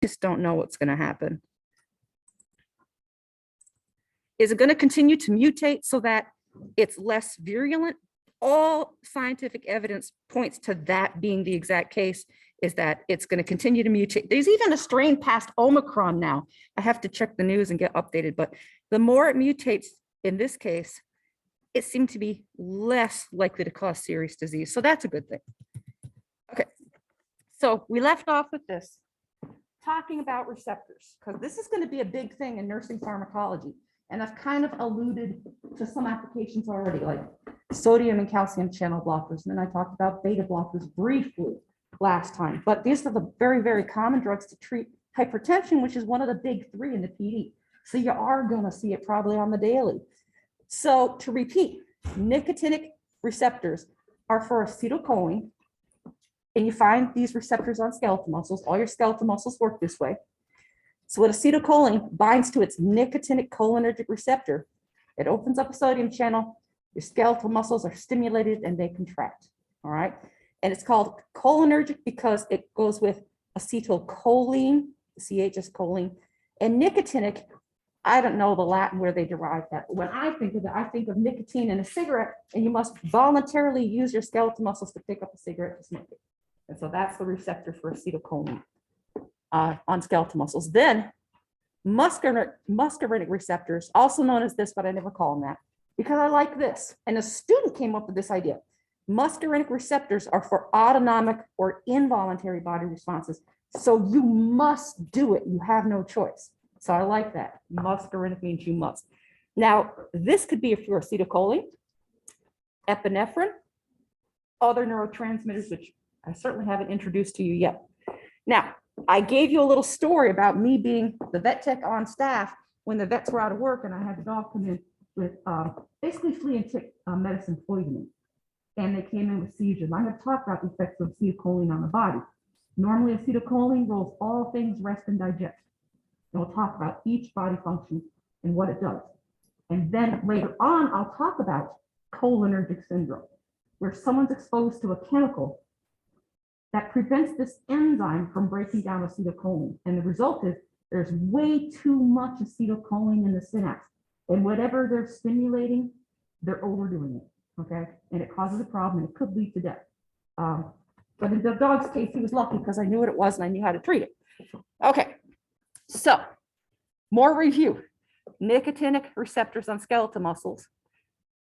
just don't know what's going to happen. Is it going to continue to mutate so that it's less virulent? All scientific evidence points to that being the exact case, is that it's going to continue to mutate. There's even a strain past Omicron now. I have to check the news and get updated, but the more it mutates in this case, it seemed to be less likely to cause serious disease. So that's a good thing. Okay, so we left off with this, talking about receptors, because this is going to be a big thing in nursing pharmacology. And I've kind of alluded to some applications already, like sodium and calcium channel blockers. And then I talked about beta blockers briefly last time. But these are the very, very common drugs to treat hypertension, which is one of the big three in the PD. So you are going to see it probably on the daily. So to repeat, nicotinic receptors are for acetylcholine. And you find these receptors on skeletal muscles. All your skeletal muscles work this way. So what acetylcholine binds to its nicotinic cholinergic receptor, it opens up a sodium channel, your skeletal muscles are stimulated and they contract, all right? And it's called cholinergic because it goes with acetylcholine, CH is choline, and nicotinic, I don't know the Latin where they derived that. When I think of it, I think of nicotine in a cigarette, and you must voluntarily use your skeletal muscles to pick up a cigarette to smoke it. And so that's the receptor for acetylcholine. On skeletal muscles. Then muscarinic receptors, also known as this, but I never call them that because I like this. And a student came up with this idea. Muscarinic receptors are for autonomic or involuntary body responses. So you must do it. You have no choice. So I like that. Muscarinic means you must. Now, this could be for acetylcholine, epinephrine, other neurotransmitters, which I certainly haven't introduced to you yet. Now, I gave you a little story about me being the vet tech on staff when the vets were out of work, and I had the dog come in with basically flea and tick medicine poisoning. And they came in with seizures. I have talked about the effects of acetylcholine on the body. Normally, acetylcholine rules all things rest and digest. And we'll talk about each body function and what it does. And then later on, I'll talk about cholinergic syndrome, where someone's exposed to a chemical that prevents this enzyme from breaking down acetylcholine. And the result is there's way too much acetylcholine in the synapse. And whatever they're stimulating, they're overdoing it, okay? And it causes a problem, and it could lead to death. But in the dog's case, he was lucky because I knew what it was and I knew how to treat it. Okay, so more review. Nicotinic receptors on skeletal muscles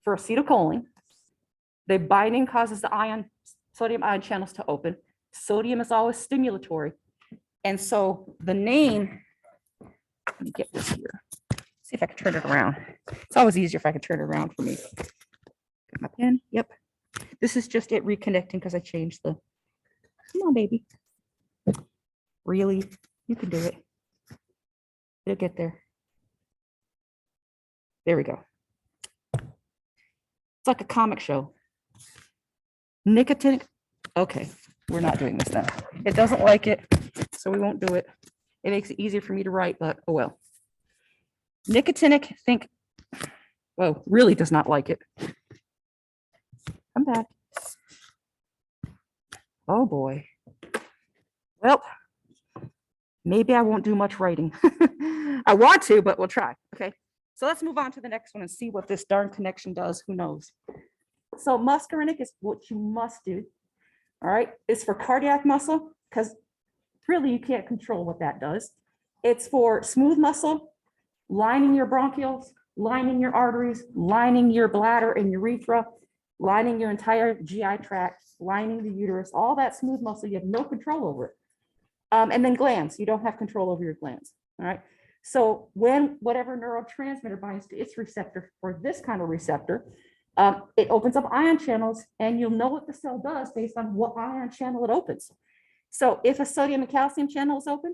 for acetylcholine. The binding causes the sodium ion channels to open. Sodium is always stimulatory. And so the name, let me get this here. See if I can turn it around. It's always easier if I can turn it around for me. Got my pen. Yep. This is just it reconnecting because I changed the, come on, baby. Really? You can do it. You'll get there. There we go. It's like a comic show. Nicotinic. Okay, we're not doing this then. It doesn't like it, so we won't do it. It makes it easier for me to write, but oh well. Nicotinic, think, whoa, really does not like it. Come back. Oh boy. Well, maybe I won't do much writing. I want to, but we'll try. Okay, so let's move on to the next one and see what this darn connection does. Who knows? So muscarinic is what you must do. All right, it's for cardiac muscle because really you can't control what that does. It's for smooth muscle, lining your bronchioles, lining your arteries, lining your bladder and urethra, lining your entire GI tract, lining the uterus, all that smooth muscle, you have no control over it. And then glands, you don't have control over your glands. All right. So when whatever neurotransmitter binds to its receptor for this kind of receptor, it opens up ion channels, and you'll know what the cell does based on what ion channel it opens. So if a sodium and calcium channel is open,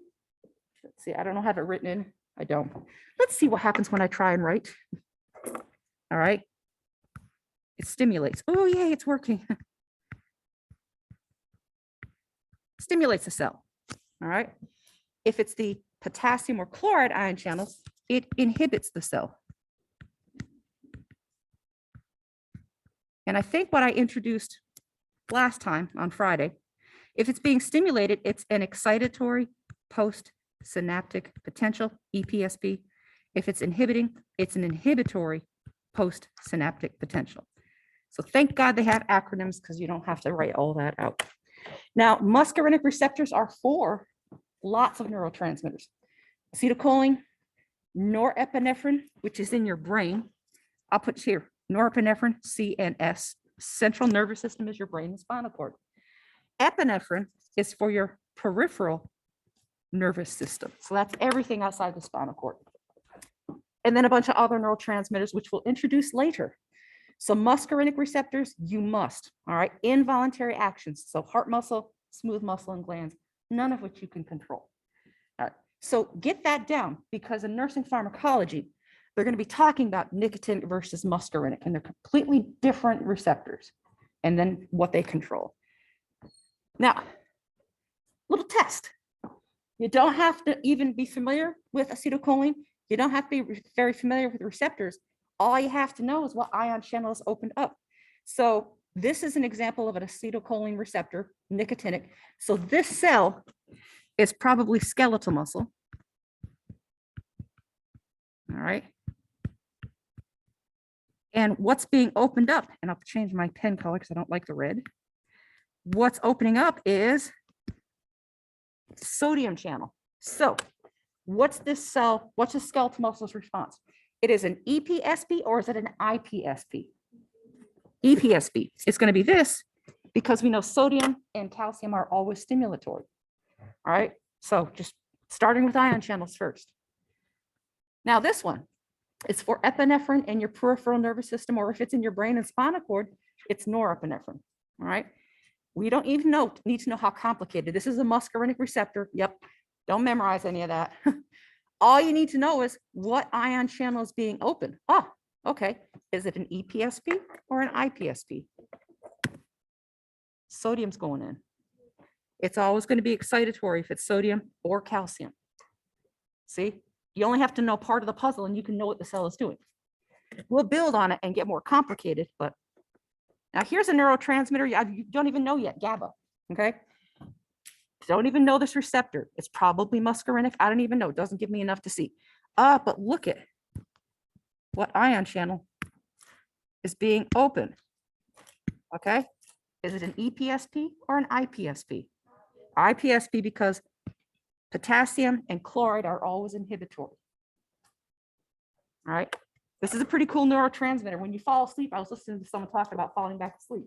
let's see, I don't know, have it written in. I don't. Let's see what happens when I try and write. All right. It stimulates. Oh, yay, it's working. Stimulates the cell. All right. If it's the potassium or chloride ion channels, it inhibits the cell. And I think what I introduced last time on Friday, if it's being stimulated, it's an excitatory post synaptic potential, EPSP. If it's inhibiting, it's an inhibitory postsynaptic potential. So thank God they have acronyms because you don't have to write all that out. Now, muscarinic receptors are for lots of neurotransmitters. Acetylcholine, norepinephrine, which is in your brain. I'll put here, norepinephrine, CNS. Central nervous system is your brain and spinal cord. Epinephrine is for your peripheral nervous system. So that's everything outside the spinal cord. And then a bunch of other neurotransmitters, which we'll introduce later. So muscarinic receptors, you must, all right, involuntary actions. So heart muscle, smooth muscle, and glands, none of which you can control. All right, so get that down because in nursing pharmacology, they're going to be talking about nicotinic versus muscarinic, and they're completely different receptors and then what they control. Now, little test. You don't have to even be familiar with acetylcholine. You don't have to be very familiar with receptors. All you have to know is what ion channel is opened up. So this is an example of an acetylcholine receptor, nicotinic. So this cell is probably skeletal muscle. All right. And what's being opened up, and I'll change my pen color because I don't like the red. What's opening up is sodium channel. So what's this cell, what's the skeletal muscle's response? It is an EPSP or is it an IPSP? EPSP. It's going to be this because we know sodium and calcium are always stimulatory. All right. So just starting with ion channels first. Now this one, it's for epinephrine in your peripheral nervous system, or if it's in your brain and spinal cord, it's norepinephrine. All right. We don't even need to know how complicated. This is a muscarinic receptor. Yep. Don't memorize any of that. All you need to know is what ion channel is being opened. Oh, okay. Is it an EPSP or an IPSP? Sodium's going in. It's always going to be excitatory if it's sodium or calcium. See, you only have to know part of the puzzle and you can know what the cell is doing. We'll build on it and get more complicated, but now here's a neurotransmitter you don't even know yet, GABA, okay? Don't even know this receptor. It's probably muscarinic. I don't even know. It doesn't give me enough to see. But look at what ion channel is being opened, okay? Is it an EPSP or an IPSP? IPSP because potassium and chloride are always inhibitory. All right. This is a pretty cool neurotransmitter. When you fall asleep, I was listening to someone talking about falling back asleep.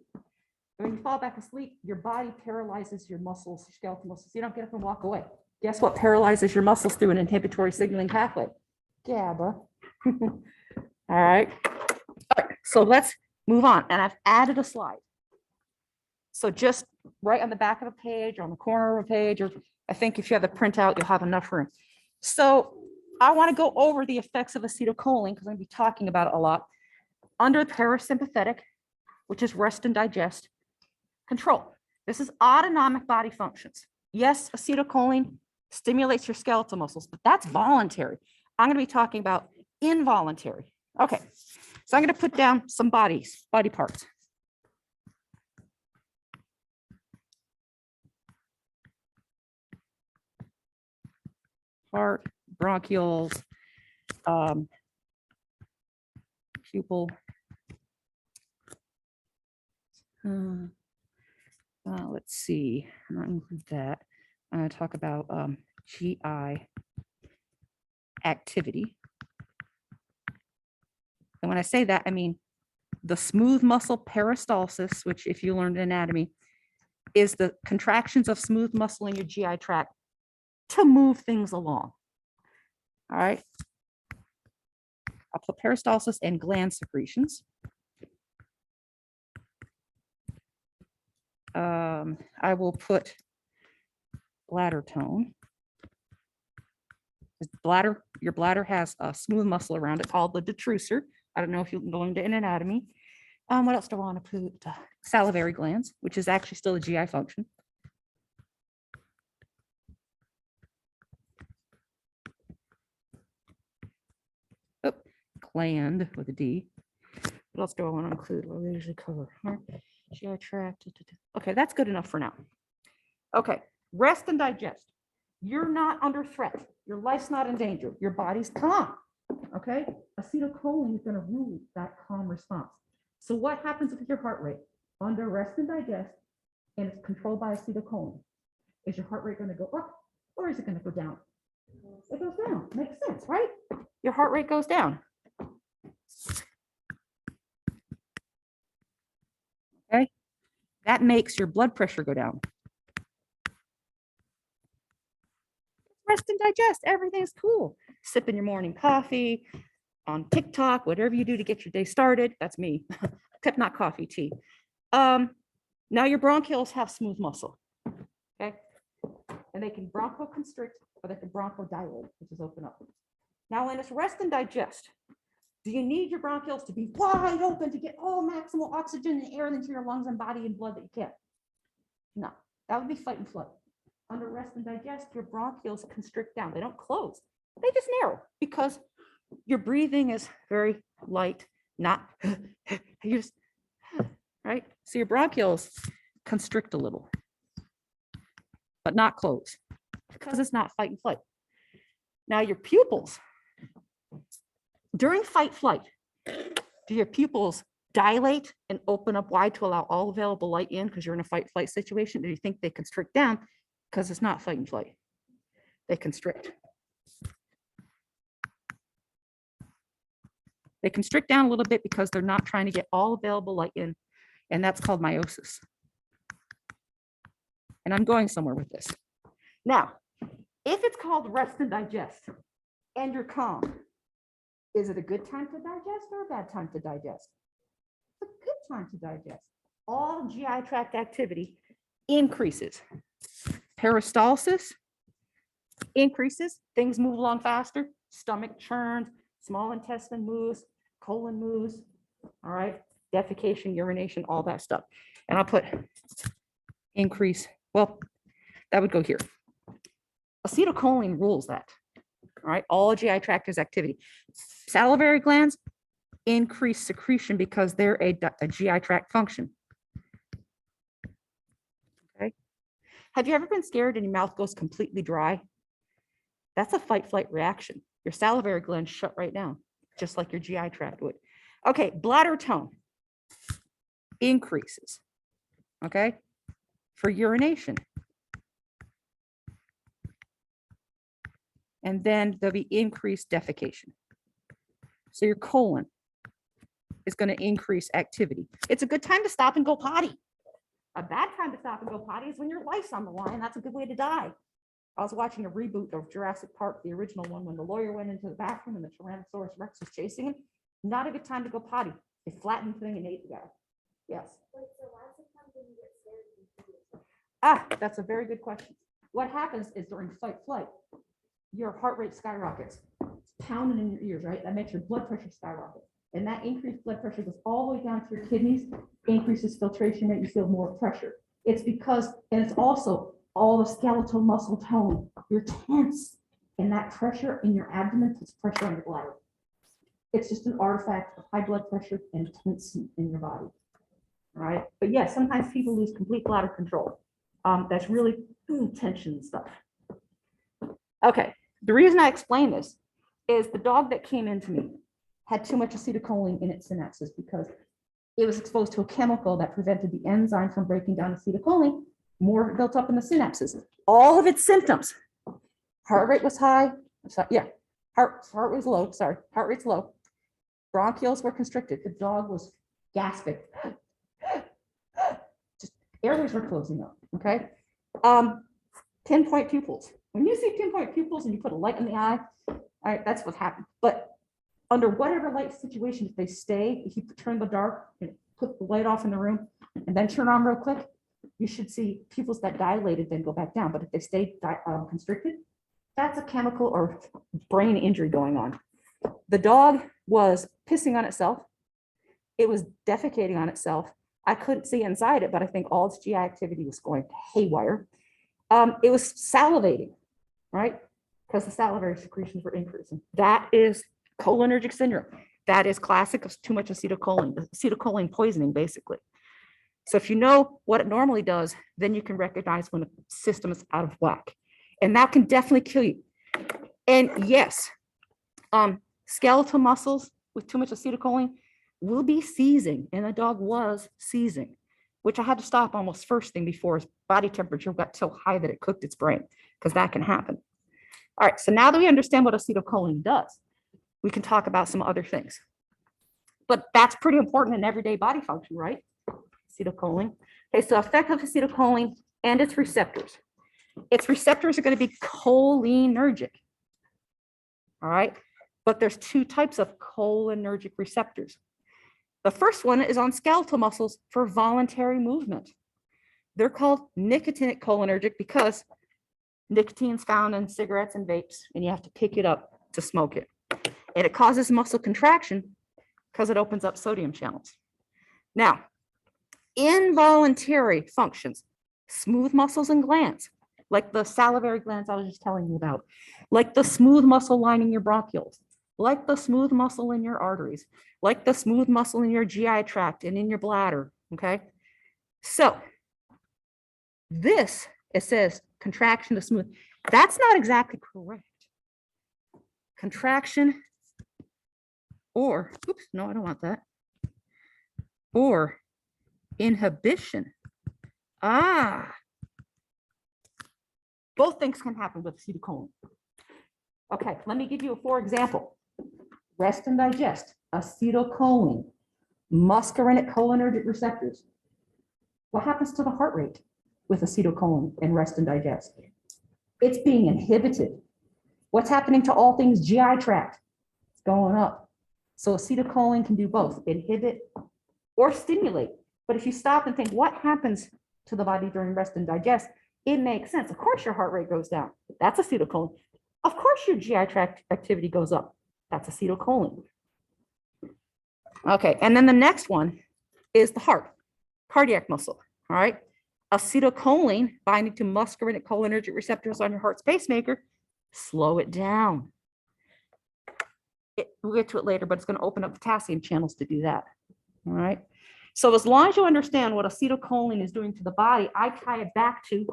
When you fall back asleep, your body paralyzes your muscles, your skeletal muscles. You don't get up and walk away. Guess what paralyzes your muscles through an inhibitory signaling pathway? GABA. All right. All right. So let's move on. And I've added a slide. So just right on the back of a page or on the corner of a page, or I think if you have the printout, you'll have enough room. So I want to go over the effects of acetylcholine because I'm going to be talking about it a lot. Under parasympathetic, which is rest and digest, control. This is autonomic body functions. Yes, acetylcholine stimulates your skeletal muscles, but that's voluntary. I'm going to be talking about involuntary. Okay, so I'm going to put down some body parts. Heart, bronchioles, pupil. Let's see, I'm not include that. I'm going to talk about GI activity. And when I say that, I mean the smooth muscle peristalsis, which if you learned anatomy, is the contractions of smooth muscle in your GI tract to move things along. All right. I'll put peristalsis and gland secretions. I will put bladder tone. Your bladder has a smooth muscle around it called the detrusor. I don't know if you learned it in anatomy. What else do I want to put? Salivary glands, which is actually still a GI function. Oh, gland with a D. What else do I want to include? What do we usually cover? GI tract. Okay, that's good enough for now. Okay, rest and digest. You're not under threat. Your life's not in danger. Your body's calm. Okay? Acetylcholine is going to rule that calm response. So what happens with your heart rate? Under rest and digest, and it's controlled by acetylcholine. Is your heart rate going to go up or is it going to go down? It goes down. Makes sense, right? Your heart rate goes down. Okay? That makes your blood pressure go down. Rest and digest. Everything's cool. Sipping your morning coffee on TikTok, whatever you do to get your day started. That's me, except not coffee, tea. Now your bronchioles have smooth muscle. Okay. And they can bronchoconstrict or they can bronchodilate, which is open up. Now, when it's rest and digest, do you need your bronchioles to be wide open to get all maximal oxygen and air into your lungs and body and blood that you can? No, that would be fight and flight. Under rest and digest, your bronchioles constrict down. They don't close. They just narrow because your breathing is very light, not you just, right? So your bronchioles constrict a little, but not close because it's not fight and flight. Now your pupils, during fight flight, do your pupils dilate and open up wide to allow all available light in because you're in a fight flight situation? Do you think they constrict down because it's not fight and flight? They constrict. They constrict down a little bit because they're not trying to get all available light in, and that's called meiosis. And I'm going somewhere with this. Now, if it's called rest and digest and you're calm, is it a good time to digest or a bad time to digest? It's a good time to digest. All GI tract activity increases. Peristalsis increases, things move along faster, stomach churns, small intestine moves, colon moves, all right, defecation, urination, all that stuff. And I'll put increase, well, that would go here. Acetylcholine rules that, all right, all GI tract is activity. Salivary glands increase secretion because they're a GI tract function. Okay. Have you ever been scared and your mouth goes completely dry? That's a fight-flight reaction. Your salivary glands shut right down, just like your GI tract would. Okay, bladder tone increases, okay, for urination. And then there'll be increased defecation. So your colon is going to increase activity. It's a good time to stop and go potty. A bad time to stop and go potty is when your life's on the line. That's a good way to die. I was watching a reboot of Jurassic Park, the original one, when the lawyer went into the bathroom and the Tyrannosaurus Rex was chasing him. Not a good time to go potty. They flattened the thing and ate the guy. Yes. Wait, so why is it time when you get scared? That's a very good question. What happens is during fight flight, your heart rate skyrockets. It's pounding in your ears, right? That makes your blood pressure skyrocket. And that increased blood pressure goes all the way down to your kidneys, increases filtration rate, you feel more pressure. It's because, and it's also all the skeletal muscle tone. You're tense, and that pressure in your abdomen puts pressure on your bladder. It's just an artifact of high blood pressure and tension in your body. All right. But yes, sometimes people lose complete bladder control. That's really tension and stuff. Okay. The reason I explain this is the dog that came into me had too much acetylcholine in its synapses because it was exposed to a chemical that prevented the enzyme from breaking down acetylcholine. More built up in the synapses. All of its symptoms. Heart rate was high. Heart was low. Sorry, heart rate's low. Bronchioles were constricted. The dog was gasping. Just airways were closing up. Okay. 10-point pupils. When you see 10-point pupils and you put a light in the eye, all right, that's what happened. But under whatever light situation, if they stay, if you turn the dark and put the light off in the room and then turn on real quick, you should see pupils that dilated then go back down. But if they stay constricted, that's a chemical or brain injury going on. The dog was pissing on itself. It was defecating on itself. I couldn't see inside it, but I think all its GI activity was going haywire. It was salivating, right? Because the salivary secretions were increasing. That is cholinergic syndrome. That is classic of too much acetylcholine poisoning, basically. So if you know what it normally does, then you can recognize when the system is out of whack. And that can definitely kill you. And yes, skeletal muscles with too much acetylcholine will be seizing, and the dog was seizing, which I had to stop almost first thing before his body temperature got so high that it cooked its brain, because that can happen. All right, so now that we understand what acetylcholine does, we can talk about some other things. But that's pretty important in everyday body function, right? Acetylcholine. Okay, so effect of acetylcholine and its receptors. Its receptors are going to be cholinergic. All right, but there's two types of cholinergic receptors. The first one is on skeletal muscles for voluntary movement. They're called nicotinic cholinergic because nicotine is found in cigarettes and vapes, and you have to pick it up to smoke it. And it causes muscle contraction because it opens up sodium channels. Now, involuntary functions, smooth muscles and glands, like the salivary glands I was just telling you about, like the smooth muscle lining your bronchioles, like the smooth muscle in your arteries, like the smooth muscle in your GI tract and in your bladder, okay? So this, it says contraction to smooth. That's not exactly correct. Contraction or, oops, no, I don't want that. Or inhibition. Both things can happen with acetylcholine. Okay, let me give you a for example. Rest and digest, acetylcholine, muscarinic cholinergic receptors. What happens to the heart rate with acetylcholine and rest and digest? It's being inhibited. What's happening to all things GI tract? It's going up. So acetylcholine can do both, inhibit or stimulate. But if you stop and think, what happens to the body during rest and digest? It makes sense. Of course, your heart rate goes down. That's acetylcholine. Of course, your GI tract activity goes up. That's acetylcholine. Okay, and then the next one is the heart, cardiac muscle. All right, acetylcholine binding to muscarinic cholinergic receptors on your heart's pacemaker, slow it down. We'll get to it later, but it's going to open up potassium channels to do that. All right. So as long as you understand what acetylcholine is doing to the body, I tie it back to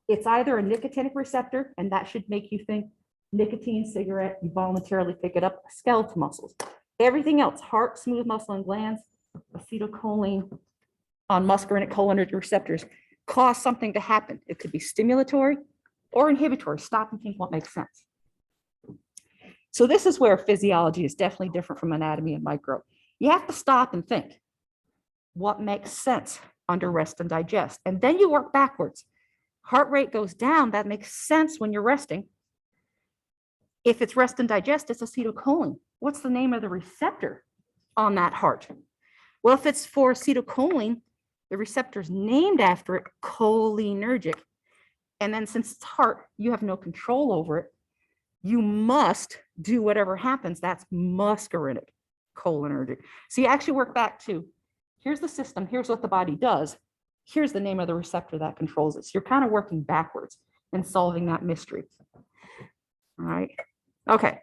it's either a nicotinic receptor, and that should make you think nicotine, cigarette, you voluntarily pick it up, skeletal muscles. Everything else, heart, smooth muscle, and glands, acetylcholine on muscarinic cholinergic receptors cause something to happen. It could be stimulatory or inhibitory. Stop and think what makes sense. So this is where physiology is definitely different from anatomy and micro. You have to stop and think what makes sense under rest and digest. And then you work backwards. Heart rate goes down. That makes sense when you're resting. If it's rest and digest, it's acetylcholine. What's the name of the receptor on that heart? Well, if it's for acetylcholine, the receptor's named after it, cholinergic. And then since it's heart, you have no control over it. You must do whatever happens. That's muscarinic cholinergic. So you actually work back to, here's the system, here's what the body does, here's the name of the receptor that controls it. So you're kind of working backwards and solving that mystery. All right. Okay.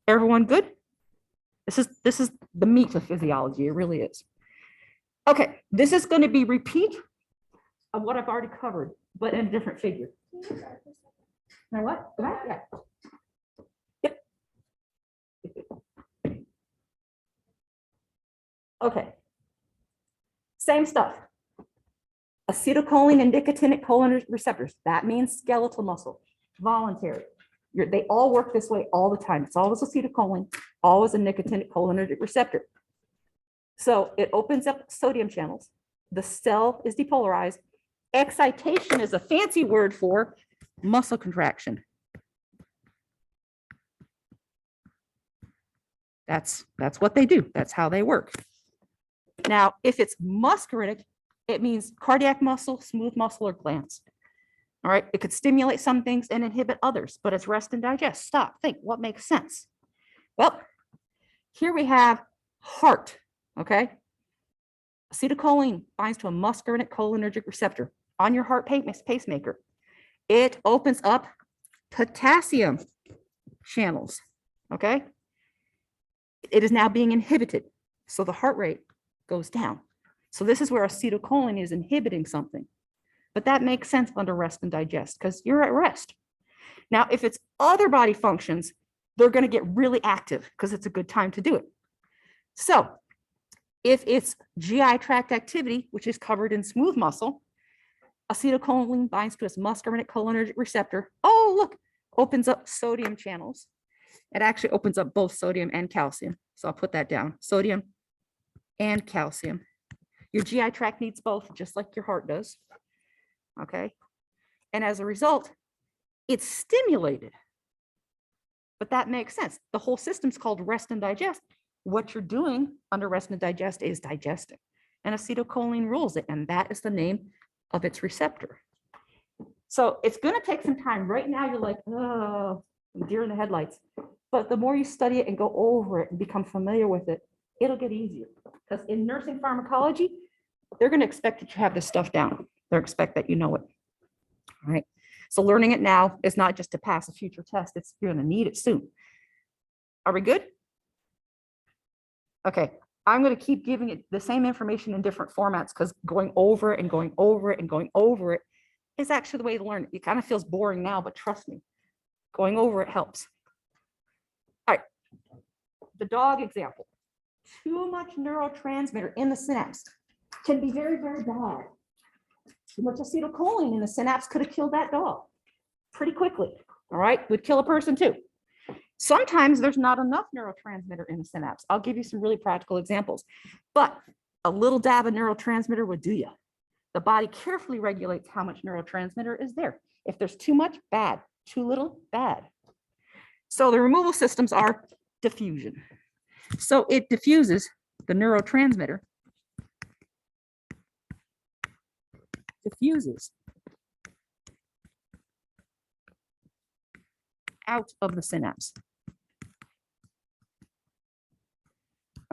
Everyone good? This is the meat of physiology. It really is. Okay. This is going to be repeat of what I've already covered, but in a different figure. Now what? Go back? Yeah. Okay, same stuff. Acetylcholine and nicotinic cholinergic receptors. That means skeletal muscle, voluntary. They all work this way all the time. It's always acetylcholine, always a nicotinic cholinergic receptor. So it opens up sodium channels. The cell is depolarized. Excitation is a fancy word for muscle contraction. That's what they do. That's how they work. Now, if it's muscarinic, it means cardiac muscle, smooth muscle, or glands. All right, it could stimulate some things and inhibit others, but it's rest and digest. Stop, think, what makes sense? Well, here we have heart, okay? Acetylcholine binds to a muscarinic cholinergic receptor on your heart pacemaker. It opens up potassium channels, okay? It is now being inhibited, so the heart rate goes down. So this is where acetylcholine is inhibiting something. But that makes sense under rest and digest because you're at rest. Now, if it's other body functions, they're going to get really active because it's a good time to do it. So if it's GI tract activity, which is covered in smooth muscle, acetylcholine binds to its muscarinic cholinergic receptor. Oh, look, opens up sodium channels. It actually opens up both sodium and calcium. So I'll put that down, sodium and calcium. Your GI tract needs both, just like your heart does. Okay. And as a result, it's stimulated. But that makes sense. The whole system's called rest and digest. What you're doing under rest and digest is digesting. And acetylcholine rules it. And that is the name of its receptor. So it's going to take some time. Right now, you're like, oh, deer in the headlights. But the more you study it and go over it and become familiar with it, it'll get easier. Because in nursing pharmacology, they're going to expect that you have this stuff down. They'll expect that you know it. All right. So learning it now is not just to pass a future test. It's you're going to need it soon. Are we good? Okay. I'm going to keep giving it the same information in different formats because going over it and going over it and going over it is actually the way to learn it. It kind of feels boring now, but trust me, going over it helps. All right. The dog example. Too much neurotransmitter in the synapse can be very, very bad. Too much acetylcholine in the synapse could have killed that dog pretty quickly. All right, would kill a person too. Sometimes there's not enough neurotransmitter in the synapse. I'll give you some really practical examples, but a little dab of neurotransmitter would do you. The body carefully regulates how much neurotransmitter is there. If there's too much, bad. Too little, bad. So the removal systems are diffusion. So it diffuses the neurotransmitter, diffuses out of the synapse.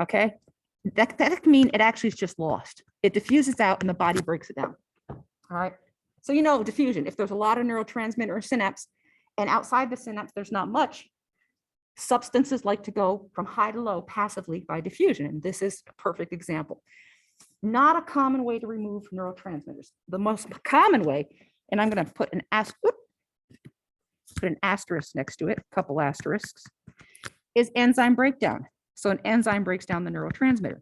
Okay, that can mean it actually is just lost. It diffuses out and the body breaks it down. All right, so you know diffusion, if there's a lot of neurotransmitter or synapse and outside the synapse there's not much, substances like to go from high to low passively by diffusion, and this is a perfect example. Not a common way to remove neurotransmitters. The most common way, and I'm going to put an asterisk next to it, a couple asterisks, is enzyme breakdown. So an enzyme breaks down the neurotransmitter.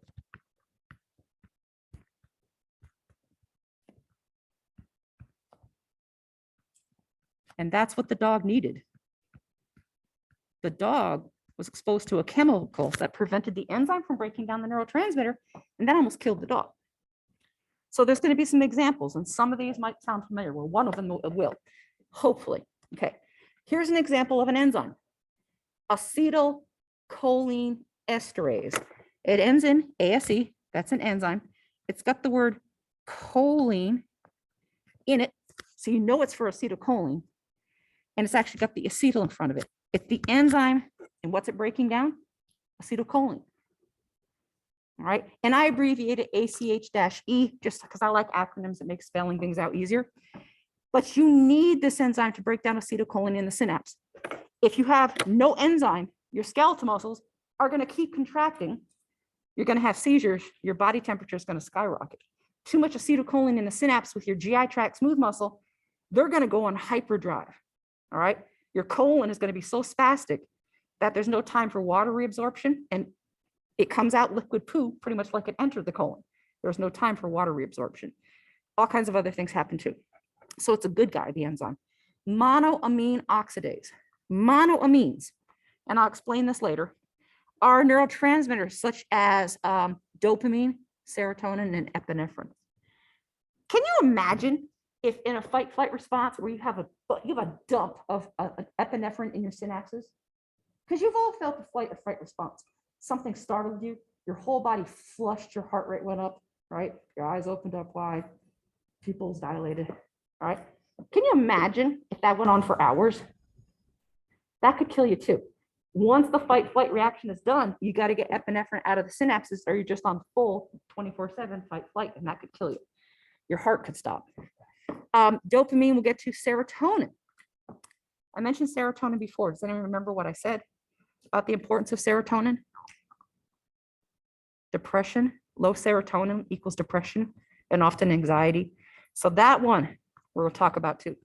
And that's what the dog needed. The dog was exposed to a chemical that prevented the enzyme from breaking down the neurotransmitter, and that almost killed the dog. So there's going to be some examples, and some of these might sound familiar. Well, one of them will, hopefully. Okay, here's an example of an enzyme, acetylcholinesterase. It ends in ACh-E, that's an enzyme. It's got the word choline in it, so you know it's for acetylcholine, and it's actually got the acetyl in front of it. It's the enzyme, and what's it breaking down? Acetylcholine. All right, and I abbreviated ACh-E just because I like acronyms. It makes spelling things out easier. But you need this enzyme to break down acetylcholine in the synapse. If you have no enzyme, your skeletal muscles are going to keep contracting. You're going to have seizures. Your body temperature is going to skyrocket. Too much acetylcholine in the synapse with your GI tract smooth muscle, they're going to go on hyperdrive. All right, your colon is going to be so spastic that there's no time for water reabsorption, and it comes out liquid poo pretty much like it entered the colon. There's no time for water reabsorption. All kinds of other things happen too. So it's a good guy, the enzyme. Monoamineoxidase. Monoamines, and I'll explain this later, are neurotransmitters such as dopamine, serotonin, and epinephrine. Can you imagine if in a fight-flight response where you have a dump of epinephrine in your synapses? Because you've all felt a flight or fight response. Something startled you, your whole body flushed, your heart rate went up, right? Your eyes opened up wide, pupils dilated, all right? Can you imagine if that went on for hours? That could kill you too. Once the fight-flight reaction is done, you got to get epinephrine out of the synapses or you're just on full 24/7 fight-flight, and that could kill you. Your heart could stop. Dopamine, we'll get to serotonin. I mentioned serotonin before. Does anyone remember what I said about the importance of serotonin? Depression, low serotonin equals depression and often anxiety. So that one we'll talk about too.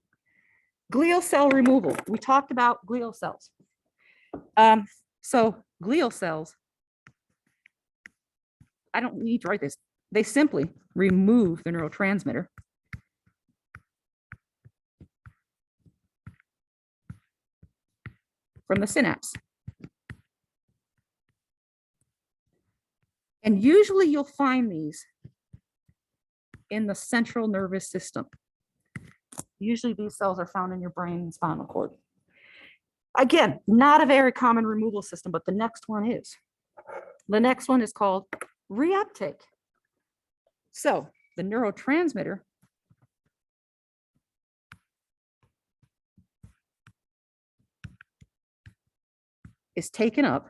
Glial cell removal. We talked about glial cells. So glial cells, I don't need to write this. They simply remove the neurotransmitter from the synapse. And usually you'll find these in the central nervous system. Usually these cells are found in your brain and spinal cord. Again, not a very common removal system, but the next one is. The next one is called reuptake. So the neurotransmitter is taken up,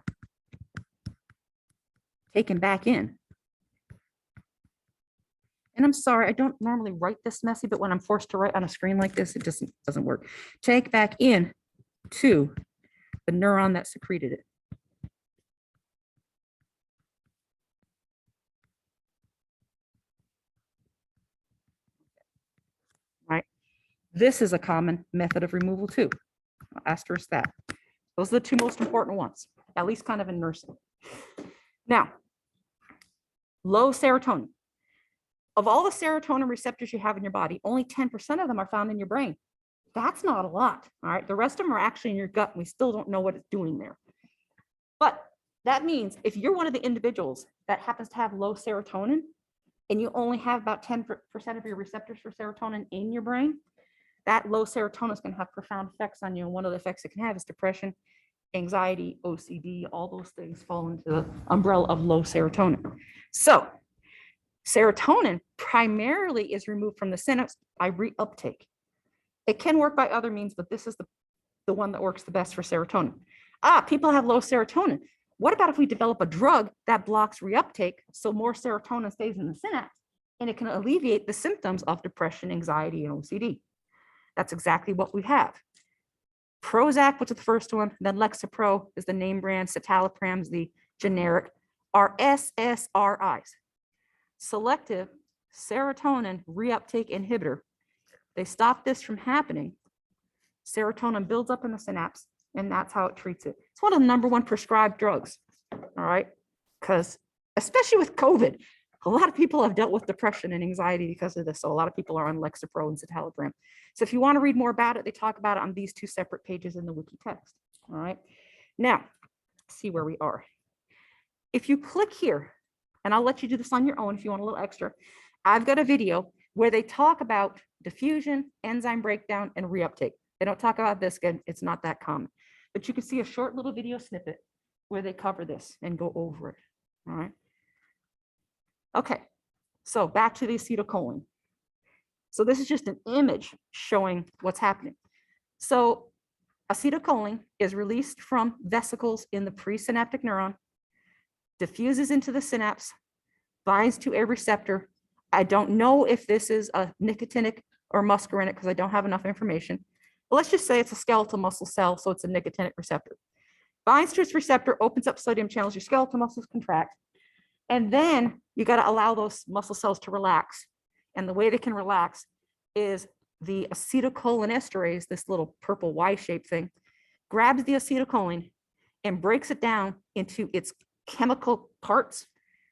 taken back in. And I'm sorry, I don't normally write this messy, but when I'm forced to write on a screen like this, it just doesn't work. Take back in to the neuron that secreted it. Right? This is a common method of removal too. I'll asterisk that. Those are the two most important ones, at least kind of in nursing. Now, low serotonin. Of all the serotonin receptors you have in your body, only 10% of them are found in your brain. That's not a lot, all right? The rest of them are actually in your gut, and we still don't know what it's doing there. But that means if you're one of the individuals that happens to have low serotonin, and you only have about 10% of your receptors for serotonin in your brain, that low serotonin is going to have profound effects on you. And one of the effects it can have is depression, anxiety, OCD, all those things fall into the umbrella of low serotonin. So serotonin primarily is removed from the synapse by reuptake. It can work by other means, but this is the one that works the best for serotonin. People have low serotonin. What about if we develop a drug that blocks reuptake so more serotonin stays in the synapse and it can alleviate the symptoms of depression, anxiety, and OCD? That's exactly what we have. Prozac, which is the first one, then Lexapro is the name brand, citalopram is the generic, are SSRIs. Selective serotonin reuptake inhibitor. They stop this from happening. Serotonin builds up in the synapse, and that's how it treats it. It's one of the #1 prescribed drugs, all right? Because especially with COVID, a lot of people have dealt with depression and anxiety because of this. So a lot of people are on Lexapro and citalopram. So if you want to read more about it, they talk about it on these 2 separate pages in the wiki text, all right? Now, see where we are. If you click here, and I'll let you do this on your own if you want a little extra, I've got a video where they talk about diffusion, enzyme breakdown, and reuptake. They don't talk about this, again, it's not that common. But you can see a short little video snippet where they cover this and go over it, all right? Okay, so back to the acetylcholine. So this is just an image showing what's happening. So acetylcholine is released from vesicles in the presynaptic neuron, diffuses into the synapse, binds to a receptor. I don't know if this is a nicotinic or muscarinic because I don't have enough information. But let's just say it's a skeletal muscle cell, so it's a nicotinic receptor. Binds to its receptor, opens up sodium channels, your skeletal muscles contract. And then you got to allow those muscle cells to relax. And the way they can relax is the acetylcholinesterase, this little purple Y-shaped thing, grabs the acetylcholine and breaks it down into its chemical parts,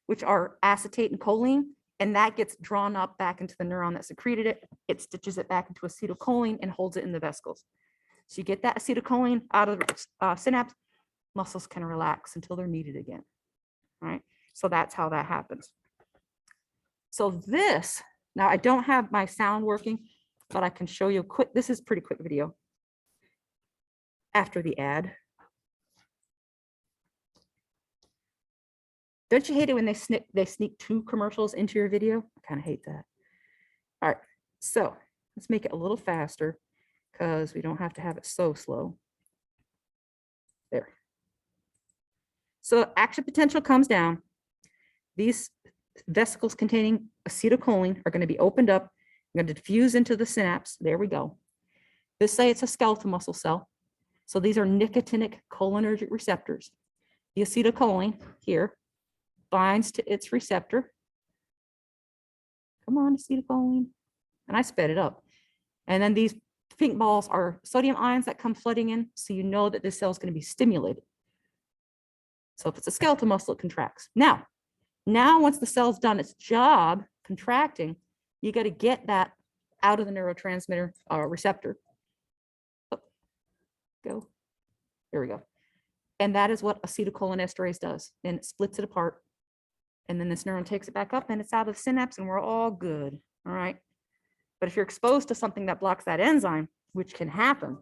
which are acetate and choline, and that gets drawn up back into the neuron that secreted it. It stitches it back into acetylcholine and holds it in the vesicles. So you get that acetylcholine out of the synapse, muscles can relax until they're needed again, all right? So that's how that happens. So this, now I don't have my sound working, but I can show you quick. This is a pretty quick video after the ad. Don't you hate it when they sneak 2 commercials into your video? I kind of hate that. All right, so let's make it a little faster because we don't have to have it so slow. There. So action potential comes down. These vesicles containing acetylcholine are going to be opened up. Going to diffuse into the synapse. There we go. This say it's a skeletal muscle cell. So these are nicotinic cholinergic receptors. The acetylcholine here binds to its receptor. Come on, acetylcholine. And I sped it up. And then these pink balls are sodium ions that come flooding in, so you know that this cell is going to be stimulated. So if it's a skeletal muscle, it contracts. Now once the cell's done its job contracting, you got to get that out of the neurotransmitter receptor. Oh, go. There we go. And that is what acetylcholinesterase does. And it splits it apart. And then this neuron takes it back up and it's out of the synapse and we're all good. All right. But if you're exposed to something that blocks that enzyme, which can happen.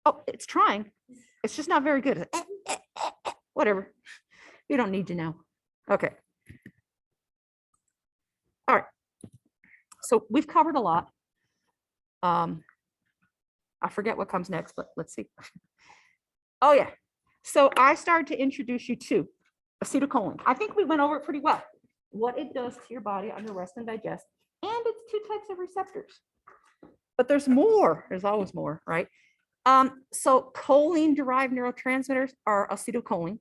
Oh, it's trying. It's just not very good. Whatever. You don't need to know. Okay. All right. So we've covered a lot. I forget what comes next, but let's see. Oh, yeah. So I started to introduce you to acetylcholine. I think we went over it pretty well. What it does to your body under rest and digest. And it's two types of receptors. But there's more. There's always more, right? So choline-derived neurotransmitters are acetylcholine.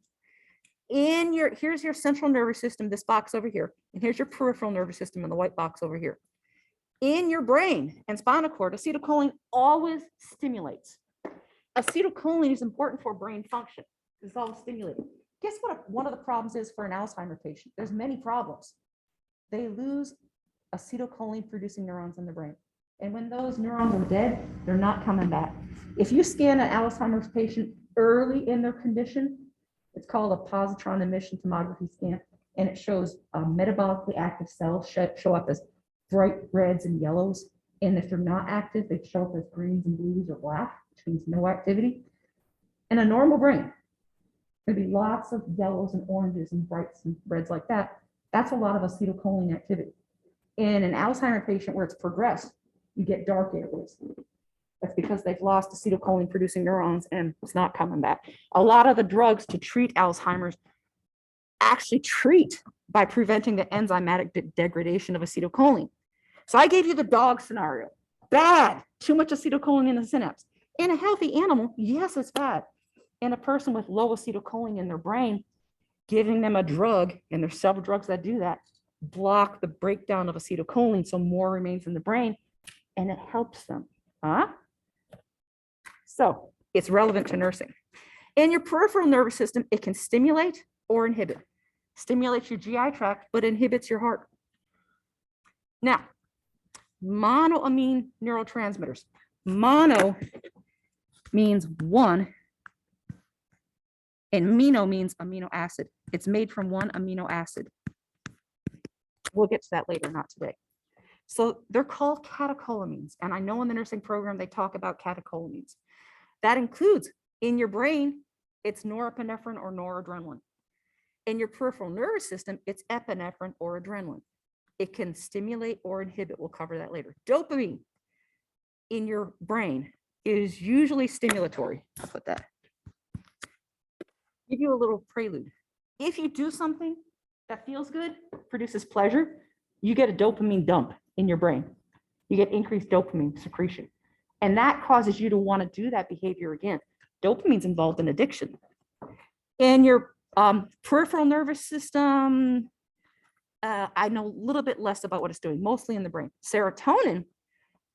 Here's your central nervous system, this box over here. And here's your peripheral nervous system in the white box over here. In your brain and spinal cord, acetylcholine always stimulates. Acetylcholine is important for brain function. It's always stimulating. Guess what one of the problems is for an Alzheimer patient? There's many problems. They lose acetylcholine producing neurons in the brain. And when those neurons are dead, they're not coming back. If you scan an Alzheimer's patient early in their condition, it's called a positron emission tomography scan, and it shows metabolically active cells show up as bright reds and yellows. And if they're not active, they show up as greens and blues or black, which means no activity. In a normal brain, there'd be lots of yellows and oranges and brights and reds like that. That's a lot of acetylcholine activity. In an Alzheimer patient where it's progressed, you get dark areas. That's because they've lost acetylcholine producing neurons and it's not coming back. A lot of the drugs to treat Alzheimer's actually treat by preventing the enzymatic degradation of acetylcholine. So I gave you the dog scenario. Bad, too much acetylcholine in the synapse. In a healthy animal, yes, it's bad. In a person with low acetylcholine in their brain, giving them a drug, and there's several drugs that do that, block the breakdown of acetylcholine so more remains in the brain, and it helps them. So it's relevant to nursing. In your peripheral nervous system, it can stimulate or inhibit. Stimulates your GI tract, but inhibits your heart. Now, monoamine neurotransmitters. Mono means one, and amino means amino acid. It's made from one amino acid. We'll get to that later, not today. So they're called catecholamines. And I know in the nursing program, they talk about catecholamines. That includes in your brain, it's norepinephrine or noradrenaline. In your peripheral nervous system, it's epinephrine or adrenaline. It can stimulate or inhibit. We'll cover that later. Dopamine in your brain is usually stimulatory. I'll put that. Give you a little prelude. If you do something that feels good, produces pleasure, you get a dopamine dump in your brain. You get increased dopamine secretion. And that causes you to want to do that behavior again. Dopamine's involved in addiction. In your peripheral nervous system, I know a little bit less about what it's doing, mostly in the brain. Serotonin,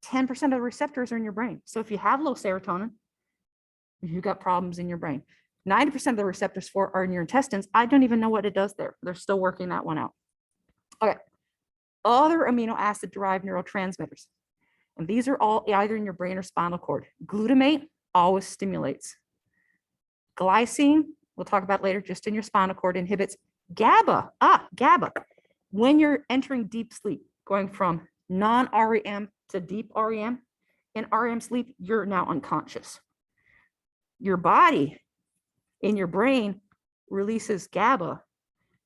10% of the receptors are in your brain. So if you have low serotonin, you've got problems in your brain. 90% of the receptors are in your intestines. I don't even know what it does there. They're still working that one out. Okay. Other amino acid derived neurotransmitters. And these are all either in your brain or spinal cord. Glutamate always stimulates. Glycine, we'll talk about later, just in your spinal cord, inhibits. GABA, GABA. When you're entering deep sleep, going from non-REM to deep REM, in REM sleep, you're now unconscious. Your body in your brain releases GABA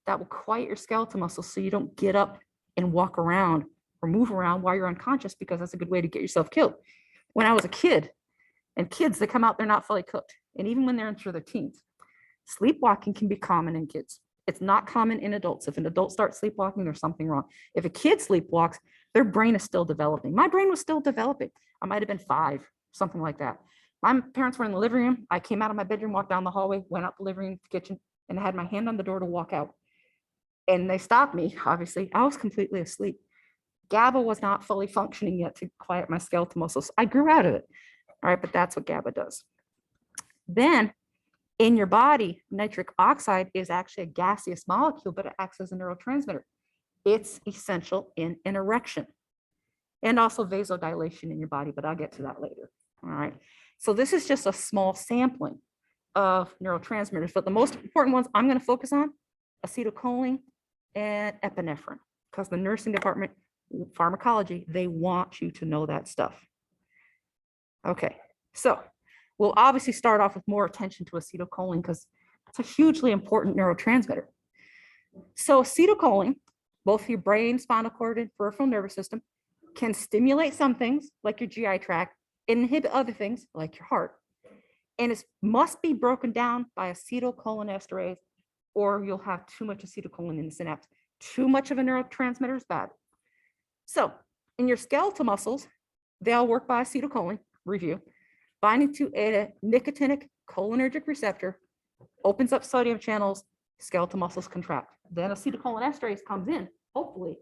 that will quiet your skeletal muscles so you don't get up and walk around or move around while you're unconscious, because that's a good way to get yourself killed. When I was a kid, and kids, they come out, they're not fully cooked. And even when they're into their teens, sleepwalking can be common in kids. It's not common in adults. If an adult starts sleepwalking, there's something wrong. If a kid sleepwalks, their brain is still developing. My brain was still developing. I might have been 5, something like that. My parents were in the living room. I came out of my bedroom, walked down the hallway, went out the living room, kitchen, and I had my hand on the door to walk out. And they stopped me, obviously. I was completely asleep. GABA was not fully functioning yet to quiet my skeletal muscles. I grew out of it. All right, but that's what GABA does. Then in your body, nitric oxide is actually a gaseous molecule, but it acts as a neurotransmitter. It's essential in an erection and also vasodilation in your body, but I'll get to that later. All right. So this is just a small sampling of neurotransmitters, but the most important ones I'm going to focus on, acetylcholine and epinephrine, because the nursing department, pharmacology, they want you to know that stuff. Okay, so we'll obviously start off with more attention to acetylcholine because it's a hugely important neurotransmitter. So acetylcholine, both your brain, spinal cord, and peripheral nervous system, can stimulate some things like your GI tract, inhibit other things like your heart, and it must be broken down by acetylcholinesterase, or you'll have too much acetylcholine in the synapse. Too much of a neurotransmitter is bad. So in your skeletal muscles, they'll work by acetylcholine, review, binding to a nicotinic cholinergic receptor, opens up sodium channels, skeletal muscles contract. Then acetylcholinesterase comes in, hopefully,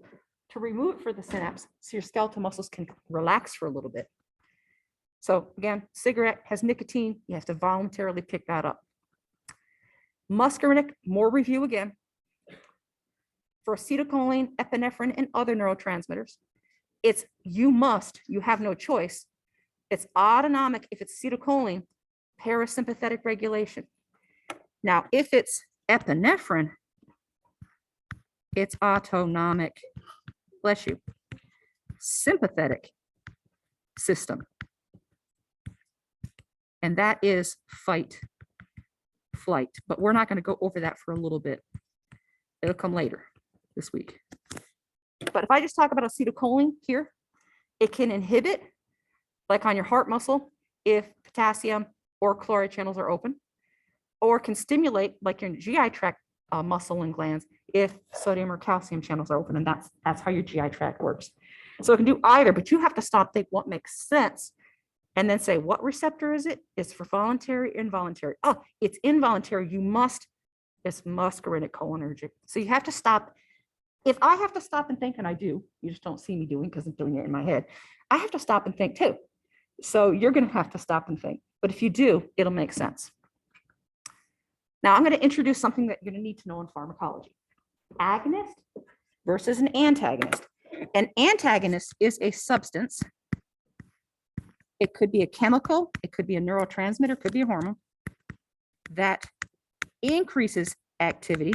to remove it for the synapse so your skeletal muscles can relax for a little bit. So again, cigarette has nicotine, you have to voluntarily pick that up. Muscarinic, more review again. For acetylcholine, epinephrine, and other neurotransmitters, it's you have no choice. It's autonomic if it's acetylcholine, parasympathetic regulation. Now, if it's epinephrine, it's autonomic, bless you, sympathetic system. And that is fight, flight. But we're not going to go over that for a little bit. It'll come later this week. But if I just talk about acetylcholine here, it can inhibit, like on your heart muscle, if potassium or chloride channels are open, or can stimulate, like your GI tract muscle and glands, if sodium or calcium channels are open, and that's how your GI tract works. So it can do either, but you have to stop, think what makes sense, and then say, what receptor is it? It's for voluntary, involuntary. Oh, it's involuntary. It's muscarinic cholinergic. So you have to stop. If I have to stop and think, and I do, you just don't see me doing because I'm doing it in my head, I have to stop and think too. So you're going to have to stop and think. But if you do, it'll make sense. Now I'm going to introduce something that you're going to need to know in pharmacology. Agonist versus an antagonist. An antagonist is a substance. It could be a chemical, it could be a neurotransmitter, it could be a hormone that increases activity.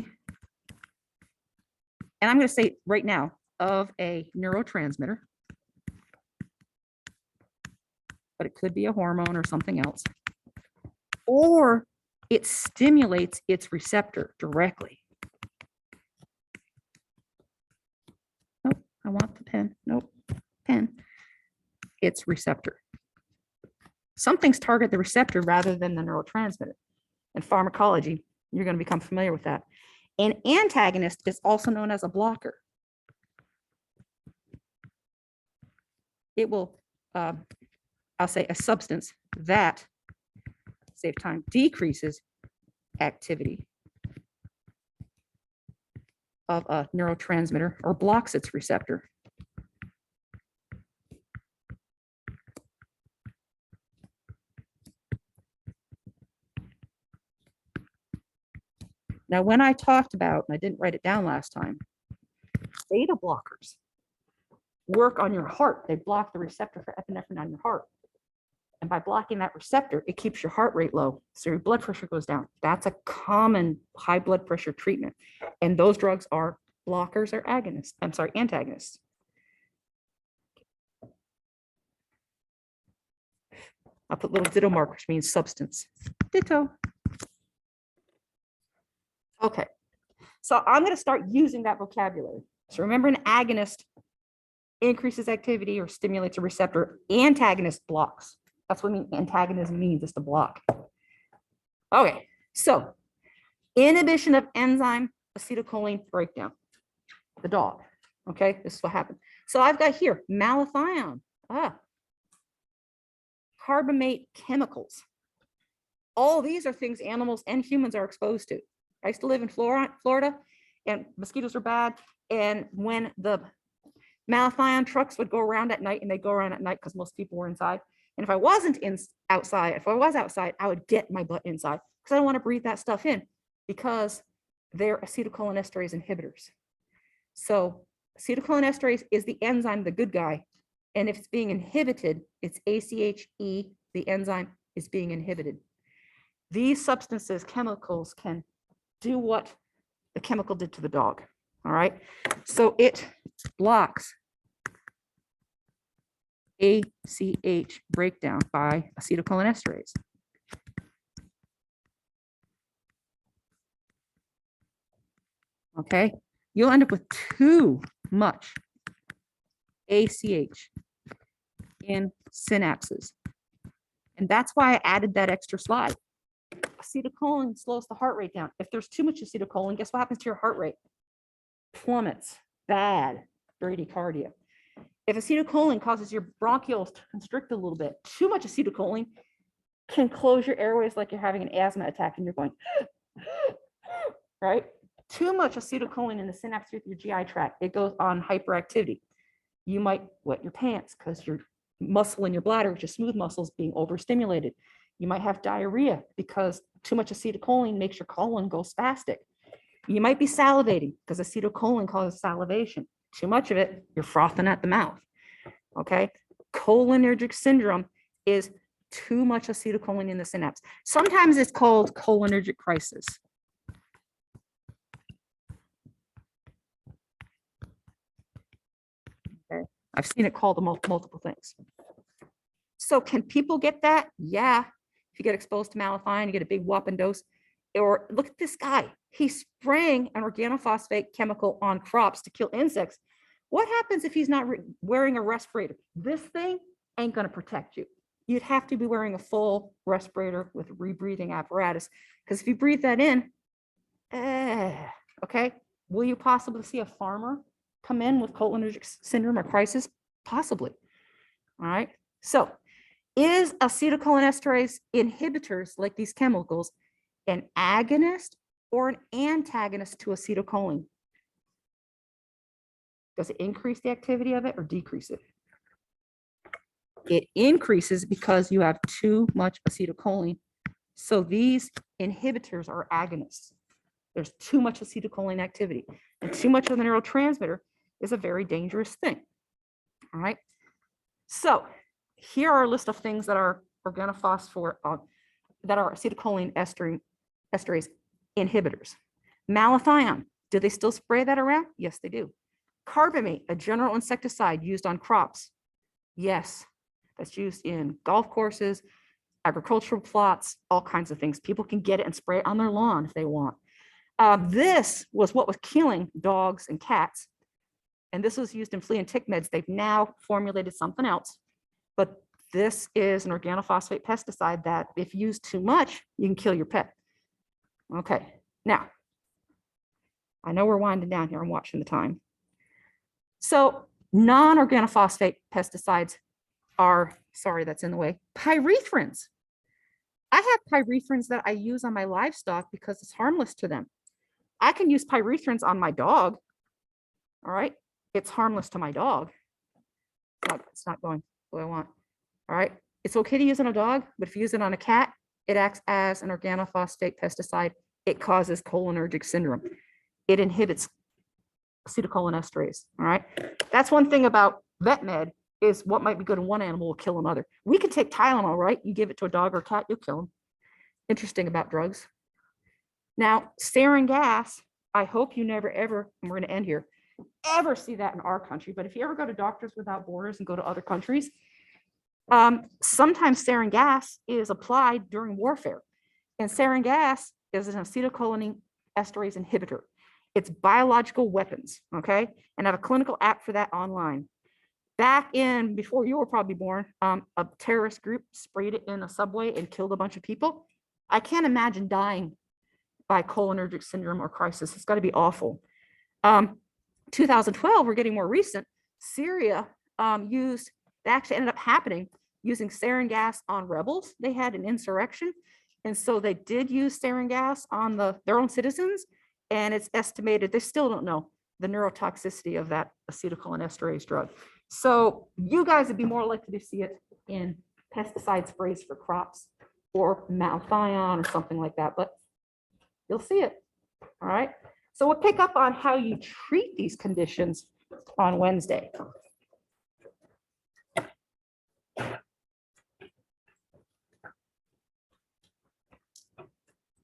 And I'm going to say right now of a neurotransmitter, but it could be a hormone or something else, or it stimulates its receptor directly. Nope, I want the pen. Nope, pen. Its receptor. Some things target the receptor rather than the neurotransmitter. In pharmacology, you're going to become familiar with that. An antagonist is also known as a blocker. It will, I'll say a substance that, save time, decreases activity of a neurotransmitter or blocks its receptor. Now, when I talked about, and I didn't write it down last time, beta blockers work on your heart. They block the receptor for epinephrine on your heart. And by blocking that receptor, it keeps your heart rate low. So your blood pressure goes down. That's a common high blood pressure treatment. And those drugs are blockers or agonists. I'm sorry, antagonists. I'll put little ditto markers, which means substance. Ditto. Okay, so I'm going to start using that vocabulary. So remember, an agonist increases activity or stimulates a receptor. Antagonist blocks. That's what antagonism means, is to block. Okay, so inhibition of enzyme acetylcholine breakdown. The dog. Okay, this is what happened. So I've got here malathion, carbamate chemicals. All these are things animals and humans are exposed to. I used to live in Florida, and mosquitoes are bad. And when the Malathion trucks would go around at night, and they go around at night because most people were inside. And if I wasn't outside, if I was outside, I would get my butt inside because I don't want to breathe that stuff in because they're acetylcholinesterase inhibitors. So acetylcholinesterase is the enzyme, the good guy. And if it's being inhibited, it's ACh-E, the enzyme is being inhibited. These substances, chemicals, can do what the chemical did to the dog. All right. So it blocks ACh breakdown by acetylcholinesterase. Okay. You'll end up with too much ACh in synapses. And that's why I added that extra slide. Acetylcholine slows the heart rate down. If there's too much acetylcholine, guess what happens to your heart rate? Plummets. Bad bradycardia. If acetylcholine causes your bronchioles to constrict a little bit, too much acetylcholine can close your airways like you're having an asthma attack and you're going, right? Too much acetylcholine in the synapse with your GI tract, it goes on hyperactivity. You might wet your pants because your muscle in your bladder, which is smooth muscles, being overstimulated. You might have diarrhea because too much acetylcholine makes your colon go spastic. You might be salivating because acetylcholine causes salivation. Too much of it, you're frothing at the mouth. Okay. Cholinergic syndrome is too much acetylcholine in the synapse. Sometimes it's called cholinergic crisis. Okay. I've seen it called multiple things. So can people get that? Yeah. If you get exposed to malathion, you get a big whopping dose. Or look at this guy. He's spraying an organophosphate chemical on crops to kill insects. What happens if he's not wearing a respirator? This thing ain't going to protect you. You'd have to be wearing a full respirator with rebreathing apparatus. Because if you breathe that in, okay, will you possibly see a farmer come in with cholinergic syndrome or crisis? Possibly. All right. So is acetylcholinesterase inhibitors like these chemicals an agonist or an antagonist to acetylcholine? Does it increase the activity of it or decrease it? It increases because you have too much acetylcholine. So these inhibitors are agonists. There's too much acetylcholine activity, and too much of the neurotransmitter is a very dangerous thing. All right. So here are a list of things that are organophosphate, that are acetylcholine esterase inhibitors. Malathion, do they still spray that around? Yes, they do. Carbamate, a general insecticide used on crops. Yes, that's used in golf courses, agricultural plots, all kinds of things. People can get it and spray it on their lawn if they want. This was what was killing dogs and cats. And this was used in flea and tick meds. They've now formulated something else. But this is an organophosphate pesticide that if used too much, you can kill your pet. Okay, now, I know we're winding down here. I'm watching the time. So non-organophosphate pesticides are, sorry, that's in the way, pyrethrins. I have pyrethrins that I use on my livestock because it's harmless to them. I can use pyrethrins on my dog. All right, it's harmless to my dog. It's not going the way I want. All right, it's okay to use on a dog, but if you use it on a cat, it acts as an organophosphate pesticide. It causes cholinergic syndrome. It inhibits acetylcholinesterase. All right, that's one thing about vet med is what might be good in one animal will kill another. We can take Tylenol, right? You give it to a dog or a cat, you'll kill them. Interesting about drugs. Now, sarin gas, I hope you never ever, and we're going to end here, ever see that in our country. But if you ever go to Doctors Without Borders and go to other countries, sometimes sarin gas is applied during warfare. And sarin gas is an acetylcholinesterase inhibitor. It's biological weapons, okay? And I have a clinical app for that online. Back in, before you were probably born, a terrorist group sprayed it in a subway and killed a bunch of people. I can't imagine dying by cholinergic syndrome or crisis. It's got to be awful. 2012, we're getting more recent. Syria they actually ended up happening using sarin gas on rebels. They had an insurrection. And so they did use sarin gas on their own citizens. And it's estimated, they still don't know, the neurotoxicity of that acetylcholinesterase drug. So you guys would be more likely to see it in pesticide sprays for crops or malathion or something like that, but you'll see it. All right. So we'll pick up on how you treat these conditions on Wednesday.